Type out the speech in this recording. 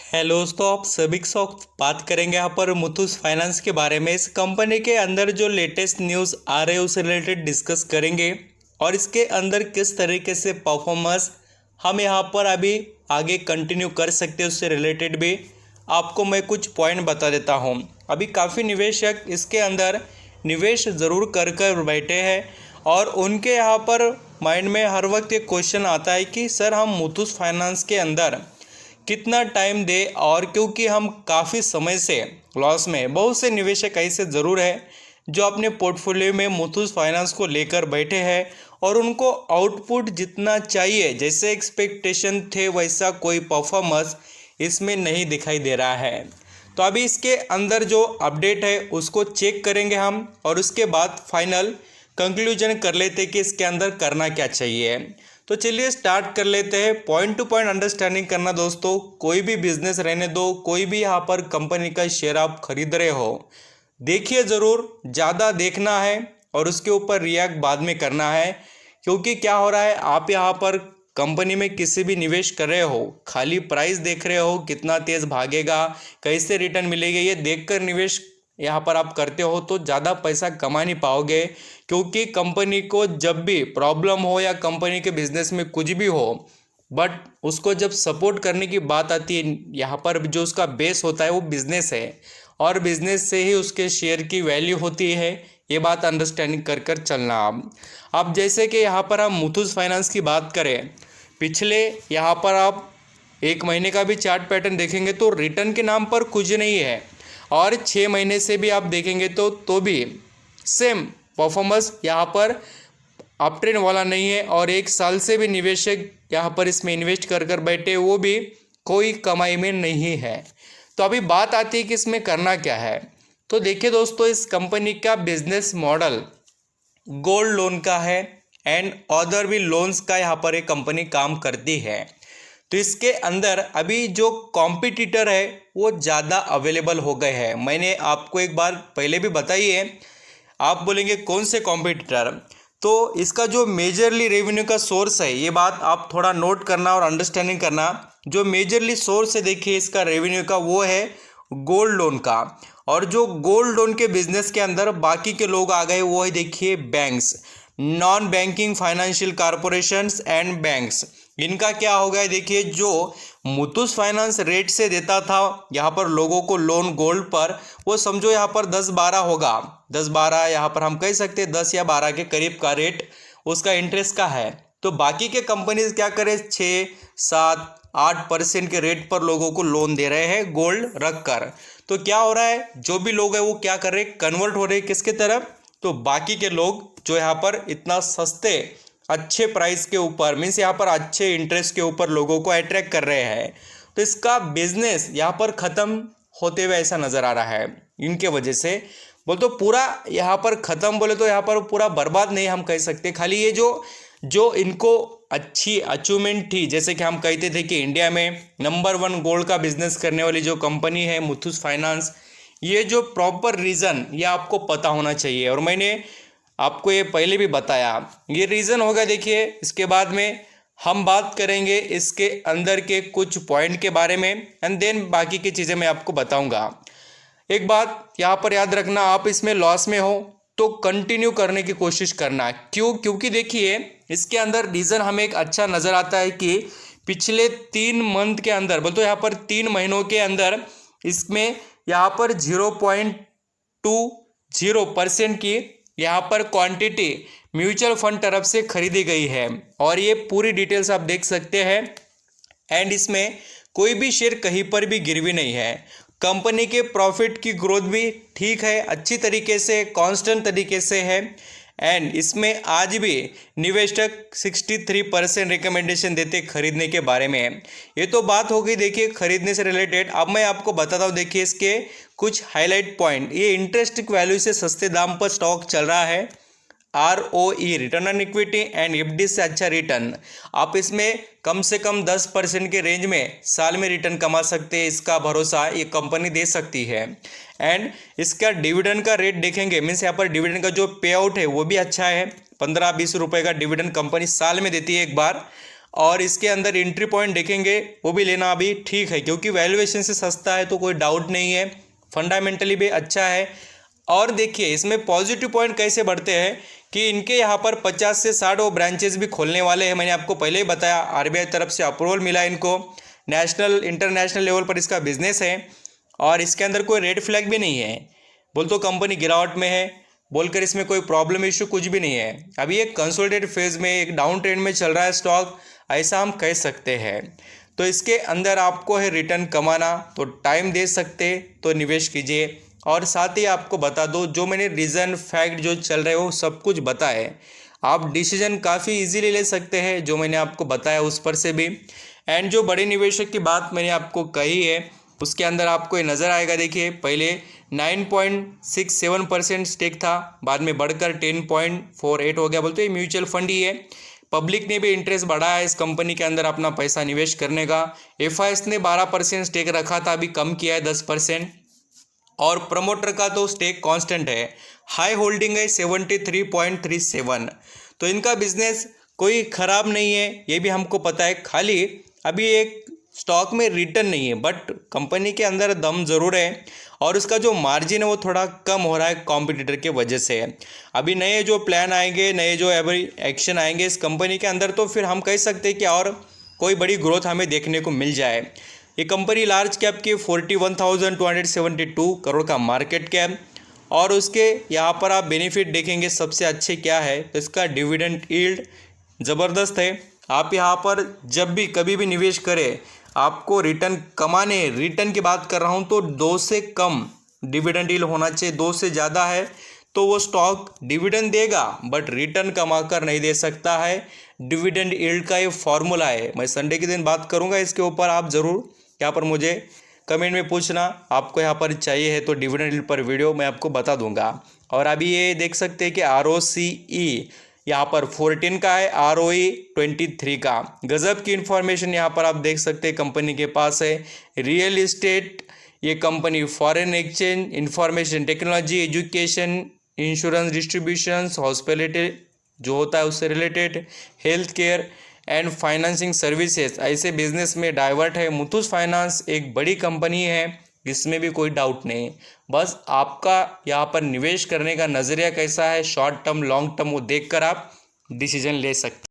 Hello दोस्तों, आप सभी के साथ बात करेंगे यहाँ पर मुथूस फाइनेंस के बारे में। इस कंपनी के अंदर जो लेटेस्ट न्यूज़ आ रहे हैं उससे रिलेटेड डिस्कस करेंगे और इसके अंदर किस तरीके से परफॉर्मेंस हम यहाँ पर अभी आगे कंटिन्यू कर सकते हैं उससे रिलेटेड भी आपको मैं कुछ पॉइंट बता देता हूँ। अभी काफ़ी निवेशक इसके अंदर निवेश ज़रूर कर कर बैठे हैं और उनके यहाँ पर माइंड में हर वक्त एक क्वेश्चन आता है कि सर हम मुथूस फाइनेंस के अंदर कितना टाइम दे, और क्योंकि हम काफ़ी समय से लॉस में, बहुत से निवेशक ऐसे ज़रूर है जो अपने पोर्टफोलियो में मुथूस फाइनेंस को लेकर बैठे हैं और उनको आउटपुट जितना चाहिए, जैसे एक्सपेक्टेशन थे वैसा कोई परफॉर्मेंस इसमें नहीं दिखाई दे रहा है। तो अभी इसके अंदर जो अपडेट है उसको चेक करेंगे हम और उसके बाद फाइनल कंक्लूजन कर लेते हैं कि इसके अंदर करना क्या चाहिए। तो चलिए स्टार्ट कर लेते हैं। पॉइंट टू पॉइंट अंडरस्टैंडिंग करना दोस्तों, कोई भी बिजनेस रहने दो, कोई भी यहाँ पर कंपनी का शेयर आप खरीद रहे हो, देखिए ज़रूर, ज़्यादा देखना है और उसके ऊपर रिएक्ट बाद में करना है। क्योंकि क्या हो रहा है, आप यहाँ पर कंपनी में किसी भी निवेश कर रहे हो, खाली प्राइस देख रहे हो, कितना तेज़ भागेगा, कैसे रिटर्न मिलेगा, ये देखकर निवेश यहाँ पर आप करते हो तो ज़्यादा पैसा कमा नहीं पाओगे। क्योंकि कंपनी को जब भी प्रॉब्लम हो या कंपनी के बिजनेस में कुछ भी हो, बट उसको जब सपोर्ट करने की बात आती है, यहाँ पर जो उसका बेस होता है वो बिजनेस है और बिजनेस से ही उसके शेयर की वैल्यू होती है। ये बात अंडरस्टैंडिंग कर कर चलना। अब जैसे कि यहाँ पर हम मुथूस फाइनेंस की बात करें, पिछले यहाँ पर आप 1 महीने का भी चार्ट पैटर्न देखेंगे तो रिटर्न के नाम पर कुछ नहीं है, और 6 महीने से भी आप देखेंगे तो भी सेम परफॉर्मेंस यहाँ पर अप ट्रेंड वाला नहीं है। और 1 साल से भी निवेशक यहाँ पर इसमें इन्वेस्ट कर कर बैठे, वो भी कोई कमाई में नहीं है। तो अभी बात आती है कि इसमें करना क्या है। तो देखिए दोस्तों, इस कंपनी का बिजनेस मॉडल गोल्ड लोन का है एंड अदर भी लोन्स का यहाँ पर एक कंपनी काम करती है। तो इसके अंदर अभी जो कॉम्पिटिटर है वो ज़्यादा अवेलेबल हो गए हैं। मैंने आपको एक बार पहले भी बताई है। आप बोलेंगे कौन से कॉम्पिटिटर, तो इसका जो मेजरली रेवेन्यू का सोर्स है, ये बात आप थोड़ा नोट करना और अंडरस्टैंडिंग करना। जो मेजरली सोर्स है देखिए इसका रेवेन्यू का, वो है गोल्ड लोन का। और जो गोल्ड लोन के बिजनेस के अंदर बाकी के लोग आ गए वो है देखिए banks, non banking financial corporations and banks. इनका क्या हो गया देखिए, जो मुथूस फाइनेंस रेट से देता था यहाँ पर लोगों को लोन गोल्ड पर, वो समझो यहाँ पर 10-12 होगा, 10-12, यहाँ पर हम कह सकते हैं 10 या 12 के करीब का रेट उसका इंटरेस्ट का है। तो बाकी के कंपनीज क्या करें, 6-7-8% के रेट पर लोगों को लोन दे रहे हैं गोल्ड रख कर। तो क्या हो रहा है, जो भी लोग हैं वो क्या कर रहे हैं, कन्वर्ट हो रहे हैं किसके तरफ, तो बाकी के लोग जो यहाँ पर इतना सस्ते अच्छे प्राइस के ऊपर, मीन्स यहाँ पर अच्छे इंटरेस्ट के ऊपर लोगों को अट्रैक्ट कर रहे हैं। तो इसका बिजनेस यहाँ पर ख़त्म होते हुए ऐसा नज़र आ रहा है इनके वजह से। बोल तो पूरा यहाँ पर ख़त्म बोले तो यहाँ पर पूरा बर्बाद नहीं हम कह सकते, खाली ये जो इनको अच्छी अचीवमेंट थी, जैसे कि हम कहते थे कि इंडिया में नंबर 1 गोल्ड का बिजनेस करने वाली जो कंपनी है मुथूस फाइनेंस, ये जो प्रॉपर रीज़न ये आपको पता होना चाहिए और मैंने आपको ये पहले भी बताया। ये रीज़न होगा देखिए। इसके बाद में हम बात करेंगे इसके अंदर के कुछ पॉइंट के बारे में एंड देन बाकी की चीज़ें मैं आपको बताऊंगा। एक बात यहाँ पर याद रखना, आप इसमें लॉस में हो तो कंटिन्यू करने की कोशिश करना। क्योंकि देखिए इसके अंदर रीज़न हमें एक अच्छा नज़र आता है कि पिछले 3 मंथ के अंदर, बोल तो यहाँ पर 3 महीनों के अंदर इसमें यहाँ पर 0.20% की यहाँ पर क्वांटिटी म्यूचुअल फंड तरफ से खरीदी गई है और ये पूरी डिटेल्स आप देख सकते हैं। एंड इसमें कोई भी शेयर कहीं पर भी गिरवी नहीं है। कंपनी के प्रॉफिट की ग्रोथ भी ठीक है, अच्छी तरीके से, कांस्टेंट तरीके से है। एंड इसमें आज भी निवेशक 63% रिकमेंडेशन देते खरीदने के बारे में। ये तो बात हो गई देखिए खरीदने से रिलेटेड। अब मैं आपको बताता हूँ देखिए इसके कुछ हाईलाइट पॉइंट। ये इंटरेस्टिंग वैल्यू से सस्ते दाम पर स्टॉक चल रहा है। ROE, return on equity and FD से अच्छा रिटर्न, आप इसमें कम से कम 10% के रेंज में साल में रिटर्न कमा सकते हैं, इसका भरोसा ये कंपनी दे सकती है। एंड इसका डिविडेंड का रेट देखेंगे, मीन्स यहाँ पर डिविडेंड का जो पे आउट है वो भी अच्छा है। 15-20 रुपये का डिविडेंड कंपनी साल में देती है एक बार। और इसके अंदर एंट्री पॉइंट देखेंगे वो भी लेना अभी ठीक है, क्योंकि वैल्यूएशन से सस्ता है तो कोई डाउट नहीं है, फंडामेंटली भी अच्छा है। और देखिए इसमें पॉजिटिव पॉइंट कैसे बढ़ते हैं कि इनके यहाँ पर 50 से 60 वो ब्रांचेस भी खोलने वाले हैं। मैंने आपको पहले ही बताया, आरबीआई तरफ से अप्रूवल मिला इनको, नेशनल इंटरनेशनल लेवल पर इसका बिजनेस है और इसके अंदर कोई रेड फ्लैग भी नहीं है। बोल तो कंपनी गिरावट में है बोलकर इसमें कोई प्रॉब्लम इशू कुछ भी नहीं है। अभी एक कंसोलिडेटेड फेज में, एक डाउन ट्रेंड में चल रहा है स्टॉक, ऐसा हम कह सकते हैं। तो इसके अंदर आपको है रिटर्न कमाना, तो टाइम दे सकते तो निवेश कीजिए। और साथ ही आपको बता दो, जो मैंने रीज़न फैक्ट जो चल रहे हो सब कुछ बताए, आप डिसीजन काफ़ी इजीली ले सकते हैं जो मैंने आपको बताया उस पर से भी। एंड जो बड़े निवेशक की बात मैंने आपको कही है उसके अंदर आपको ये नज़र आएगा। देखिए पहले 9.67% स्टेक था, बाद में बढ़कर 10.48 हो गया। बोलते ये म्यूचुअल फंड ही है, पब्लिक ने भी इंटरेस्ट बढ़ाया है इस कंपनी के अंदर अपना पैसा निवेश करने का। एफआईएस ने 12% स्टेक रखा था, अभी कम किया है 10%। और प्रमोटर का तो स्टेक कांस्टेंट है, हाई होल्डिंग है 73.37। तो इनका बिजनेस कोई ख़राब नहीं है, ये भी हमको पता है। खाली अभी एक स्टॉक में रिटर्न नहीं है, बट कंपनी के अंदर दम ज़रूर है और उसका जो मार्जिन है वो थोड़ा कम हो रहा है कॉम्पिटिटर के वजह से। अभी नए जो प्लान आएंगे, नए जो एवरी एक्शन आएंगे इस कंपनी के अंदर, तो फिर हम कह सकते हैं कि और कोई बड़ी ग्रोथ हमें देखने को मिल जाए। ये कंपनी लार्ज कैप की 41,272 करोड़ का मार्केट कैप, और उसके यहाँ पर आप बेनिफिट देखेंगे सबसे अच्छे क्या है तो इसका डिविडेंड यील्ड ज़बरदस्त है। आप यहाँ पर जब भी कभी भी निवेश करें, आपको रिटर्न कमाने, रिटर्न की बात कर रहा हूँ तो 2 से कम डिविडेंड यील्ड होना चाहिए। 2 से ज़्यादा है तो वो स्टॉक डिविडेंड देगा बट रिटर्न कमा कर नहीं दे सकता है। डिविडेंड यील्ड का ये फॉर्मूला है, मैं संडे के दिन बात करूँगा इसके ऊपर। आप ज़रूर यहाँ पर मुझे कमेंट में पूछना, आपको यहाँ पर चाहिए है तो डिविडेंड यील्ड पर वीडियो मैं आपको बता दूंगा। और अभी ये देख सकते हैं कि ROCE यहाँ पर 14 का है, ROE 23 का। गजब की इंफॉर्मेशन यहाँ पर आप देख सकते हैं कंपनी के पास है। रियल इस्टेट, ये company foreign exchange, information technology, education, insurance, distribution, hospitality जो होता है उससे related, health care and financing services, ऐसे बिजनेस में डाइवर्ट है। मुथूट फाइनेंस एक बड़ी कंपनी है, इसमें भी कोई डाउट नहीं। बस आपका यहाँ पर निवेश करने का नज़रिया कैसा है, शॉर्ट टर्म लॉन्ग टर्म, वो देखकर आप डिसीजन ले सकते हैं।